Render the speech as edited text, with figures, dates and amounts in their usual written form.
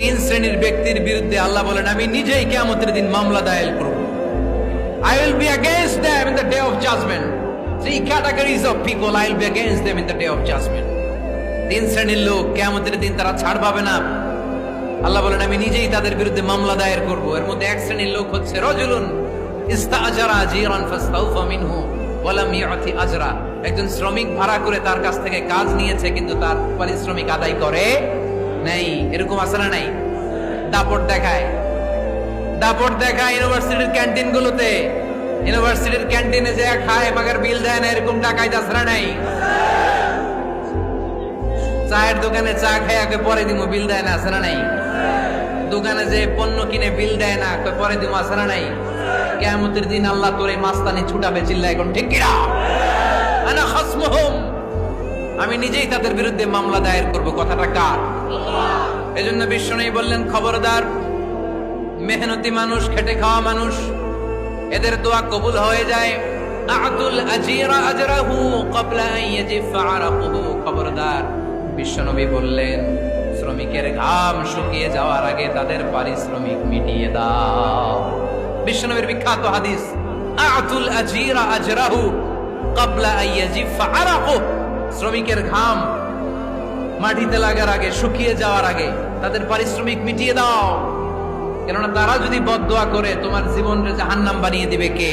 তিন শ্রেণীর ব্যক্তির বিরুদ্ধে আল্লাহ বলেন আমি নিজেই কিয়ামতের দিন মামলা দায়ের করব। I will be against them in the day of judgment. Three categories of people I will be against them in the day of judgment. তিন শ্রেণীর লোক কিয়ামতের দিন তারা ছাড় পাবে না। আল্লাহ বলেন আমি নিজেই তাদের বিরুদ্ধে মামলা দায়ের করব। এর মধ্যে এক শ্রেণীর লোক হচ্ছে রাজুলুন ইস্তাআজারা জিরান ফাস্তাউফা মিনহু ওয়া লাম ইউতি আজরা। একজন শ্রমিক ভাড়া করে তার কাছ থেকে কাজ নিয়েছে কিন্তু তার পারিশ্রমিক আদায় করে নাই। এরকম আছে না নাই? দাপট দেখায় ইউনিভার্সিটির ক্যান্টিন গুলোতে, ইউনিভার্সিটির ক্যান্টিনে যে খায় মাগার বিল দেয় না, এরকম টাকায় দাসরা নাই। চায়ের দোকানে চা খায় আগে পরে দিমু বিল দেয় না, আছে না নাই? দোকানে যে পণ্য কিনে বিল দেয় না পরে দিমু, আছে না নাই? কিয়ামতের দিন আল্লাহ তোরে মাস্তানি ছুটাবে, চিল্লা এখন ঠিক কিনা? আনা খাসমুহুম, আমি নিজেই তাদের বিরুদ্ধে মামলা দায়ের করব। কথাটা কার? এজন্য বিশ্বনবী বললেন খবরদার, মেহনতি মানুষ, খেটে খাওয়া মানুষ, এদের দোয়া কবুল হয়ে যায়। আতুল আজিরা আজরাহু ক্বাবলা আন ইয়াজিফা আরাকুহু। খবরদার, বিশ্বনবী বললেন শ্রমিকের ঘাম শুকিয়ে যাওয়ার আগে তাদের পারিশ্রমিক মিটিয়ে দাও। বিশ্বনবীর বিখ্যাত হাদিস, আতুল আজিরা আজরাহু ক্বাবলা আন ইয়াজিফা আরাকুহু। শ্রমিকের ঘাম মাটিতে লাগার আগে, শুকিয়ে যাওয়ার আগে তাদের পারিশ্রমিক মিটিয়ে দাও। কেননা তারা যদি বদদোয়া করে তোমার জীবনকে জাহান্নাম বানিয়ে দিবে কে?